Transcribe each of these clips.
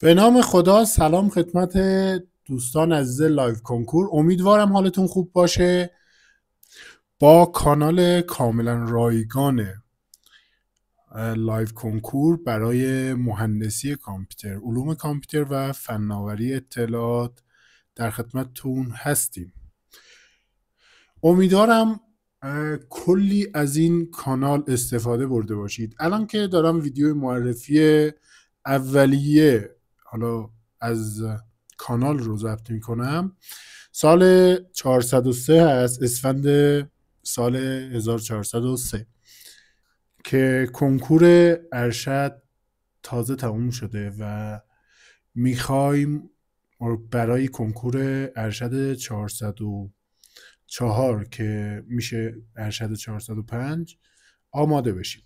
به نام خدا. سلام خدمت دوستان عزیز لایو کنکور. امیدوارم حالتون خوب باشه. با کانال کاملا رایگان لایو کنکور برای مهندسی کامپیوتر، علوم کامپیوتر و فناوری اطلاعات در خدمتتون هستیم. امیدوارم کلی از این کانال استفاده برده باشید. الان که دارم ویدیو معرفی اولیه حالا از کانال رو ضبط میکنم، سال 403 هست، اسفند سال 1403 که کنکور ارشد تازه تموم شده و میخوایم برای کنکور ارشد 404 که میشه ارشد 405 آماده بشیم.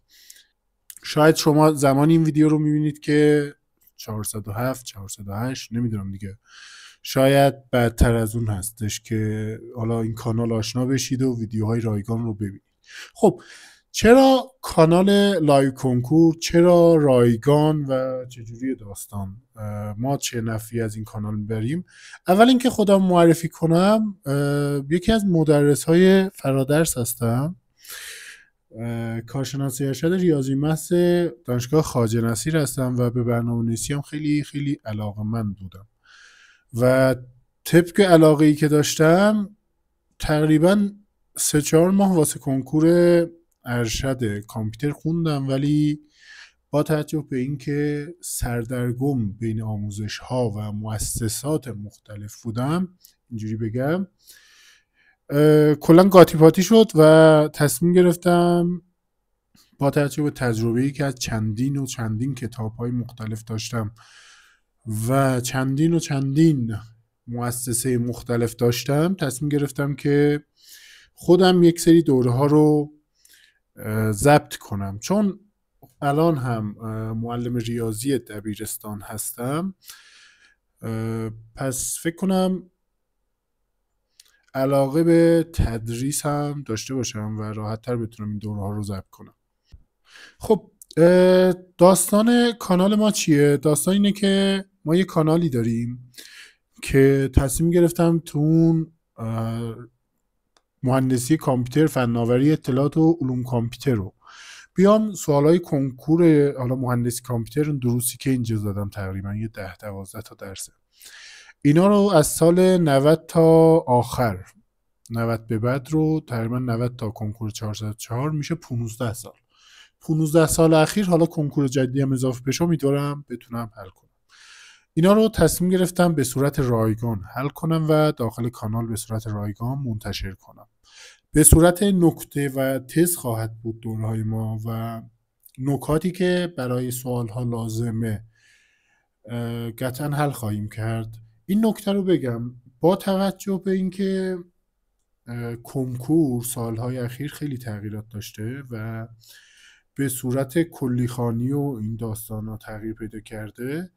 شاید شما زمانی این ویدیو رو میبینید که 407 408 نمیدونم دیگه، شاید بعدتر از اون هستش که حالا این کانال آشنا بشید و ویدیوهای رایگان رو ببینید. خب چرا کانال لایو کنکور، چرا رایگان و چجوری داستان؟ ما چه نفعی از این کانال میبریم؟ اول اینکه خودم معرفی کنم، یکی از مدرس های فرادرس هستم، کارشناسی ارشد ریاضی محض دانشگاه خواجه نصیر هستم و به برنامه‌نویسی هم خیلی خیلی علاقه‌مند بودم و طبق علاقه‌ای که داشتم تقریبا 3-4 ماه واسه کنکور ارشد کامپیوتر خوندم، ولی با توجه به اینکه سردرگم بین آموزش ها و مؤسسات مختلف بودم، اینجوری بگم، کلا قاطی پاتی شد و تصمیم گرفتم با توجه به تجربه‌ای که از چندین کتاب‌های مختلف داشتم و چندین مؤسسه مختلف داشتم، تصمیم گرفتم که خودم یک سری دوره ها رو ضبط کنم. چون الان هم معلم ریاضی دبیرستان هستم، پس فکر کنم علاقه به تدریس هم داشته باشم و راحت‌تر بتونم این دوره ها رو ضبط کنم. خب داستان کانال ما چیه؟ داستان اینه که ما یه کانالی داریم که تصمیم گرفتم تو اون مهندسی کامپیوتر، فناوری اطلاعات و علوم کامپیوتر رو بیام سوالای کنکور حالا مهندسی کامپیوتر، دروسی که اینجا زدم تقریبا یه 10-12 تا درسه، اینا رو از سال 90 تا آخر 90 به بعد رو تقریبا 90 تا کنکور 404 میشه 15 سال اخیر، حالا کنکور جدیدی هم اضافه بشه، امیدوارم بتونم حل کنم. اینا رو تصمیم گرفتم به صورت رایگان حل کنم و داخل کانال به صورت رایگان منتشر کنم. به صورت نکته و تز خواهد بود دوره‌های ما و نکاتی که برای سوال‌ها لازمه قطعا حل خواهیم کرد. این نکته رو بگم با توجه به اینکه کنکور سالهای اخیر خیلی تغییرات داشته و به صورت کلیخوانی و این داستانا تغییر پیدا کرده،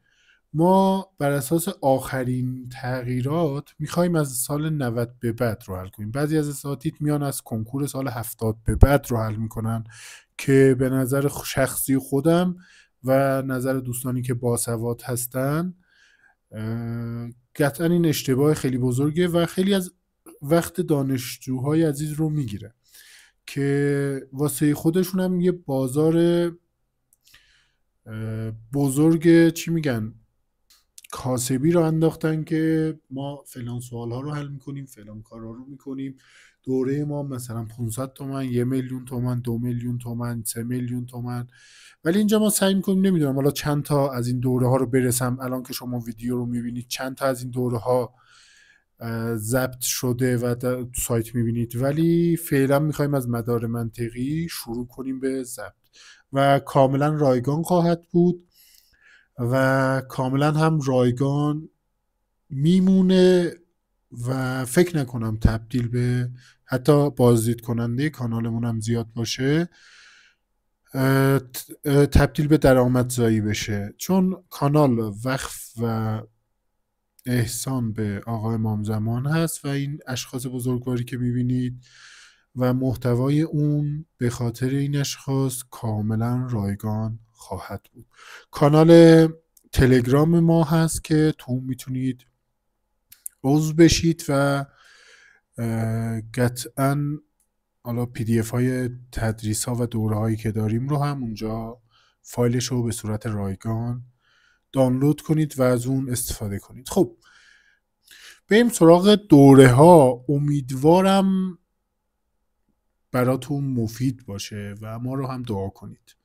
ما بر اساس آخرین تغییرات میخوایم از سال 90 به بعد رو حل کنیم. بعضی از اساتید میان از کنکور سال 70 به بعد رو حل میکنن که به نظر شخصی خودم و نظر دوستانی که باسواد هستن قطعا این اشتباه خیلی بزرگه و خیلی از وقت دانشجوهای عزیز رو میگیره که واسه خودشون هم یه بازار بزرگ چی میگن کاسبی رو انداختن که ما فلان سوال ها رو حل میکنیم، فلان کارا رو میکنیم، دوره ما مثلا 500 تومن، 1 میلیون تومن، 2 میلیون تومن، 3 میلیون تومن. ولی اینجا ما سعی میکنیم، نمیدونم حالا چند تا از این دوره ها رو برسم، الان که شما ویدیو رو میبینید چند تا از این دوره ها ضبط شده و تو سایت میبینید، ولی فعلا میخوایم از مدار منطقی شروع کنیم به ضبط و کاملا رایگان خواهد بود و کاملا هم رایگان میمونه و فکر نکنم تبدیل به حتی بازدید کننده کانالمون هم زیاد باشه، تبدیل به درآمدزایی بشه، چون کانال وقف و احسان به آقای امام زمان هست و این اشخاص بزرگواری که میبینید و محتوای اون به خاطر این اشخاص کاملا رایگان خواهد بود. کانال تلگرام ما هست که تو میتونید عضو بشید و قطعا حالا پی دی اف های تدریس ها و دوره هایی که داریم رو هم اونجا فایلش رو به صورت رایگان دانلود کنید و از اون استفاده کنید. خب بریم سراغ دوره ها. امیدوارم براتون مفید باشه و ما رو هم دعا کنید.